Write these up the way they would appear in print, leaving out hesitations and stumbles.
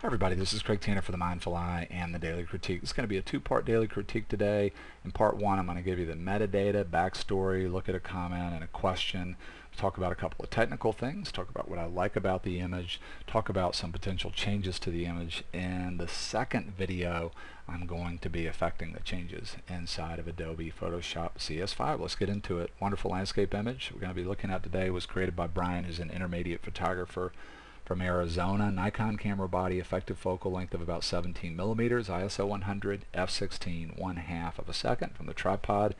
Hi everybody, this is Craig Tanner for the Mindful Eye and the Daily Critique. It's going to be a two-part daily critique today. In part one, I'm going to give you the metadata, backstory, look at a comment and a question, talk about a couple of technical things, talk about what I like about the image, talk about some potential changes to the image. In the second video, I'm going to be affecting the changes inside of Adobe Photoshop CS5. Let's get into it. Wonderful landscape image we're going to be looking at today was created by Brian, who's an intermediate photographer from Arizona. Nikon camera body, effective focal length of about 17 millimeters, ISO 100, f16, 1/2 of a second from the tripod.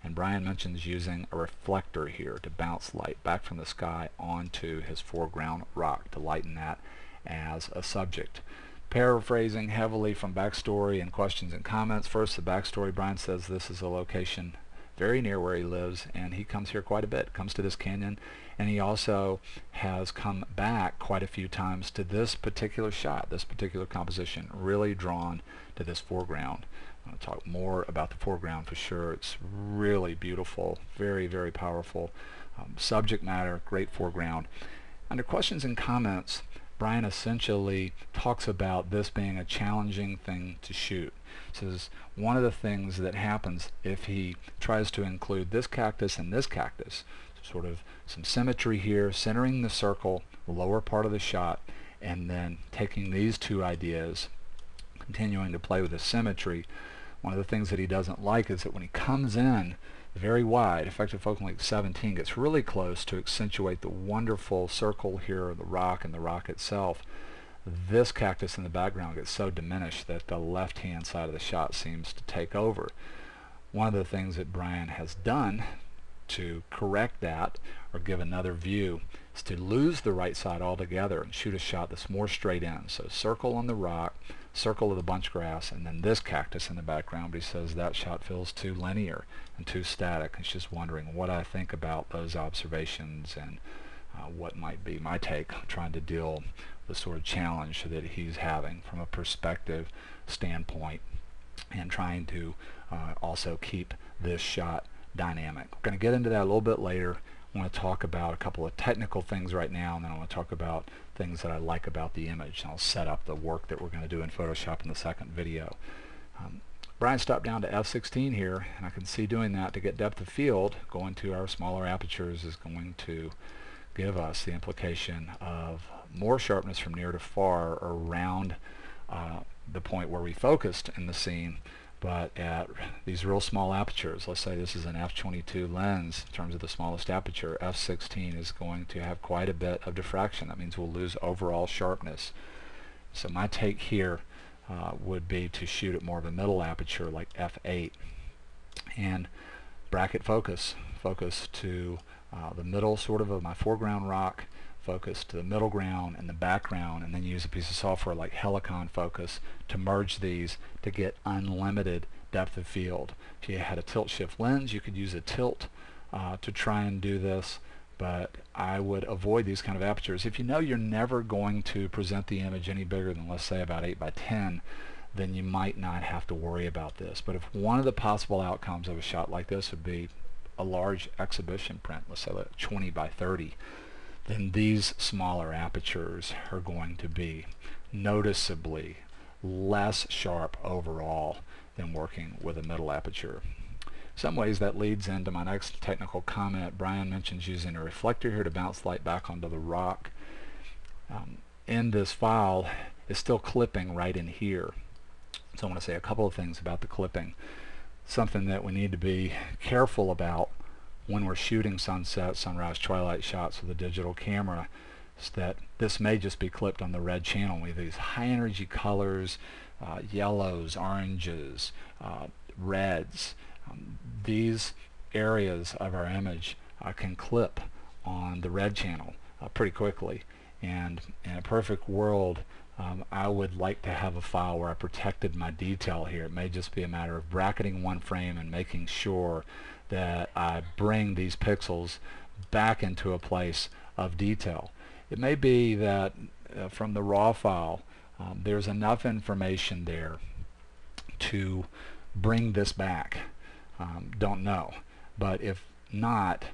And Brian mentions using a reflector here to bounce light back from the sky onto his foreground rock to lighten that as a subject. Paraphrasing heavily from backstory and questions and comments. First, the backstory. Brian says this is a location very near where he lives, and he comes here quite a bit, comes to this canyon, and he also has come back quite a few times to this particular shot, this particular composition, really drawn to this foreground. I'm going to talk more about the foreground for sure. It's really beautiful, very, very powerful subject matter, great foreground. Under questions and comments, Brian essentially talks about this being a challenging thing to shoot. Says one of the things that happens if he tries to include this cactus and this cactus, sort of some symmetry here, centering the circle, the lower part of the shot, and then taking these two ideas, continuing to play with the symmetry. One of the things that he doesn't like is that when he comes in very wide, effective focal length 17, gets really close to accentuate the wonderful circle here, the rock and the rock itself. This cactus in the background gets so diminished that the left-hand side of the shot seems to take over. One of the things that Brian has done to correct that or give another view is to lose the right side altogether and shoot a shot that's more straight in. So circle on the rock, circle of the bunch grass, and then this cactus in the background. But he says that shot feels too linear and too static. He's just wondering what I think about those observations and what might be my take, trying to deal with the sort of challenge that he's having from a perspective standpoint and trying to also keep this shot dynamic. We're going to get into that a little bit later. I want to talk about a couple of technical things right now, and then I want to talk about things that I like about the image. And I'll set up the work that we're going to do in Photoshop in the second video. Brian stopped down to f16 here, and I can see doing that to get depth of field. Going to our smaller apertures is going to give us the implication of more sharpness from near to far around the point where we focused in the scene. But at these real small apertures, let's say this is an f22 lens in terms of the smallest aperture, f16 is going to have quite a bit of diffraction. That means we'll lose overall sharpness. So my take here would be to shoot at more of a middle aperture like f8 and bracket focus to the middle sort of my foreground rock, focus to the middle ground and the background, and then use a piece of software like Helicon Focus to merge these to get unlimited depth of field. If you had a tilt shift lens, you could use a tilt to try and do this, but I would avoid these kind of apertures. If you know you're never going to present the image any bigger than, let's say, about 8 by 10, then you might not have to worry about this. But if one of the possible outcomes of a shot like this would be a large exhibition print, let's say 20 by 30, then these smaller apertures are going to be noticeably less sharp overall than working with a middle aperture. In some ways that leads into my next technical comment. Brian mentions using a reflector here to bounce light back onto the rock. In this file, it's still clipping right in here. So I want to say a couple of things about the clipping. Something that we need to be careful about when we're shooting sunset, sunrise, twilight shots with a digital camera is that this may just be clipped on the red channel. We have these high energy colors, yellows, oranges, reds. These areas of our image can clip on the red channel pretty quickly. And in a perfect world, I would like to have a file where I protected my detail here. It may just be a matter of bracketing one frame and making sure that I bring these pixels back into a place of detail. It may be that from the raw file there's enough information there to bring this back. Don't know. But if not,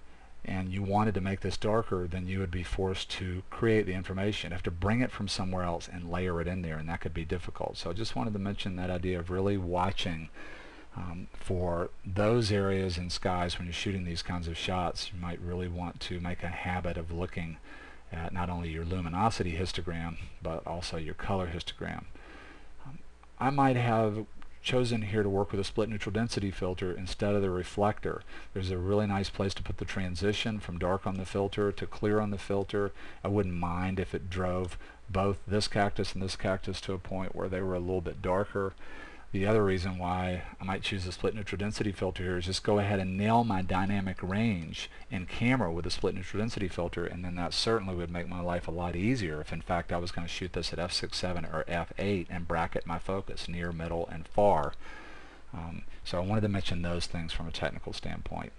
and you wanted to make this darker, then you would be forced to create the information, have to bring it from somewhere else and layer it in there, and that could be difficult. So I just wanted to mention that idea of really watching for those areas in skies when you're shooting these kinds of shots. You might really want to make a habit of looking at not only your luminosity histogram but also your color histogram. I might have chosen here to work with a split neutral density filter instead of the reflector. There's a really nice place to put the transition from dark on the filter to clear on the filter. I wouldn't mind if it drove both this cactus and this cactus to a point where they were a little bit darker. The other reason why I might choose the split neutral density filter here is just go ahead and nail my dynamic range in camera with a split neutral density filter, and then that certainly would make my life a lot easier if in fact I was going to shoot this at f6.7 or f8 and bracket my focus near, middle, and far. So I wanted to mention those things from a technical standpoint.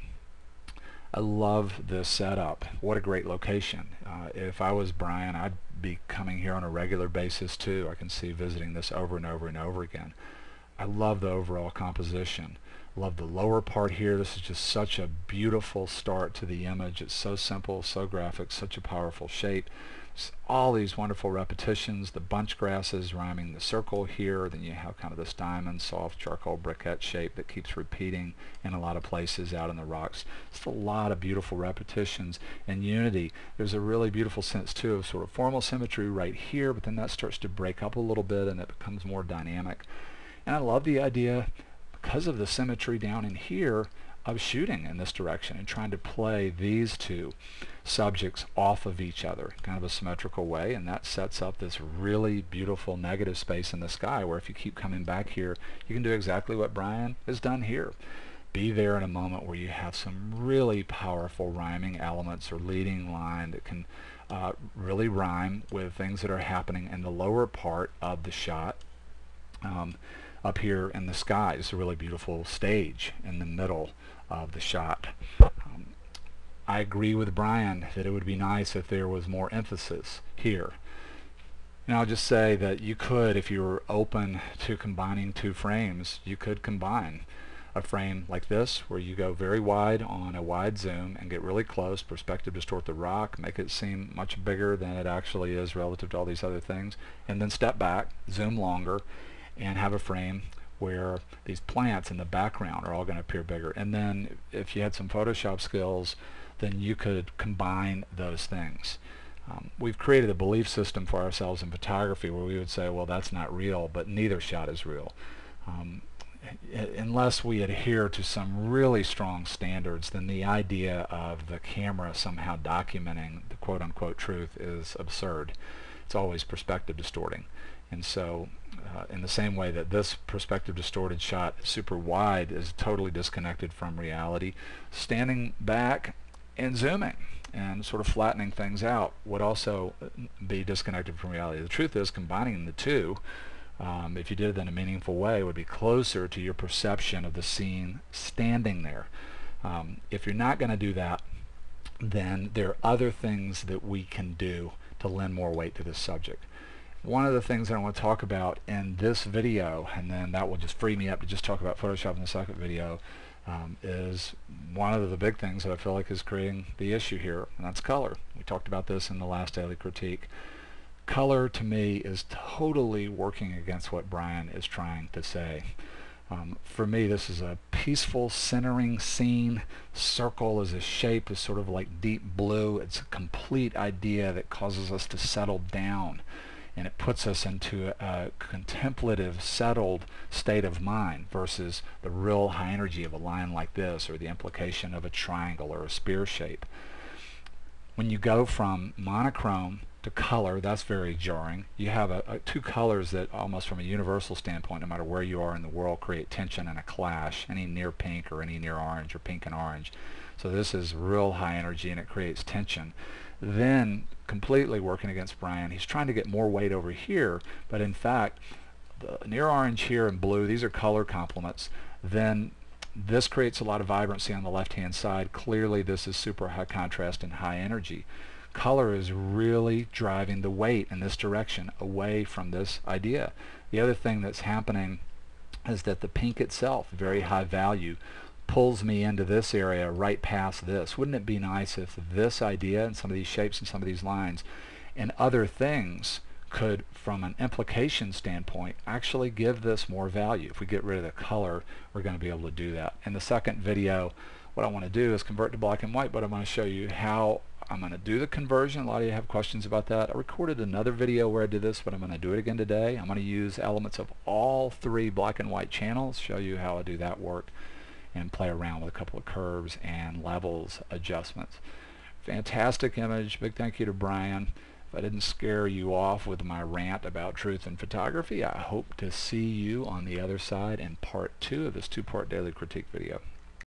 I love this setup. What a great location. If I was Brian, I'd be coming here on a regular basis too. I can see visiting this over and over and over again. I love the overall composition. Love the lower part here. This is just such a beautiful start to the image. It's so simple, so graphic, such a powerful shape. Just all these wonderful repetitions, the bunch grasses rhyming the circle here, then you have kind of this diamond, soft charcoal briquette shape that keeps repeating in a lot of places out in the rocks. Just a lot of beautiful repetitions and unity. There's a really beautiful sense too of sort of formal symmetry right here, but then that starts to break up a little bit and it becomes more dynamic. And I love the idea, because of the symmetry down in here, of shooting in this direction and trying to play these two subjects off of each other, kind of a symmetrical way, and that sets up this really beautiful negative space in the sky where if you keep coming back here, you can do exactly what Brian has done here. Be there in a moment where you have some really powerful rhyming elements or leading line that can really rhyme with things that are happening in the lower part of the shot. Up here in the sky is a really beautiful stage in the middle of the shot. I agree with Brian that it would be nice if there was more emphasis here. And I'll just say that you could, if you were open to combining two frames, you could combine a frame like this where you go very wide on a wide zoom and get really close, perspective distort the rock, make it seem much bigger than it actually is relative to all these other things, and then step back, zoom longer, and have a frame where these plants in the background are all going to appear bigger. And then if you had some Photoshop skills, then you could combine those things. We've created a belief system for ourselves in photography where we would say, well, that's not real, but neither shot is real. Unless we adhere to some really strong standards, then the idea of the camera somehow documenting the quote-unquote truth is absurd. It's always perspective distorting. And so in the same way that this perspective distorted shot super wide is totally disconnected from reality, standing back and zooming and sort of flattening things out would also be disconnected from reality. The truth is, combining the two, if you did it in a meaningful way, would be closer to your perception of the scene standing there. If you're not going to do that, then there are other things that we can do to lend more weight to this subject. One of the things that I want to talk about in this video, and then that will just free me up to just talk about Photoshop in the second video, is one of the big things that I feel like is creating the issue here, and that's color. We talked about this in the last daily critique. Color to me is totally working against what Brian is trying to say. For me, this is a peaceful centering scene. Circle is a shape, is sort of like deep blue. It's a complete idea that causes us to settle down, and it puts us into a contemplative, settled state of mind versus the real high energy of a line like this or the implication of a triangle or a spear shape. When you go from monochrome to color, that's very jarring. You have two colors that almost from a universal standpoint, no matter where you are in the world, create tension and a clash, any near pink or any near orange or pink and orange. So this is real high energy and it creates tension. Then completely working against Brian, he's trying to get more weight over here, but in fact the near orange here and blue, these are color complements. Then this creates a lot of vibrancy on the left hand side. Clearly this is super high contrast and high energy. Color is really driving the weight in this direction away from this idea. The other thing that's happening is that the pink itself, very high value, pulls me into this area right past this. Wouldn't it be nice if this idea and some of these shapes and some of these lines and other things could, from an implication standpoint, actually give this more value? If we get rid of the color, we're going to be able to do that. In the second video, what I want to do is convert to black and white, but I'm going to show you how I'm going to do the conversion. A lot of you have questions about that. I recorded another video where I did this, but I'm going to do it again today. I'm going to use elements of all three black and white channels, show you how I do that work, and play around with a couple of curves and levels adjustments. Fantastic image. Big thank you to Brian. If I didn't scare you off with my rant about truth in photography, I hope to see you on the other side in part 2 of this 2-part daily critique video.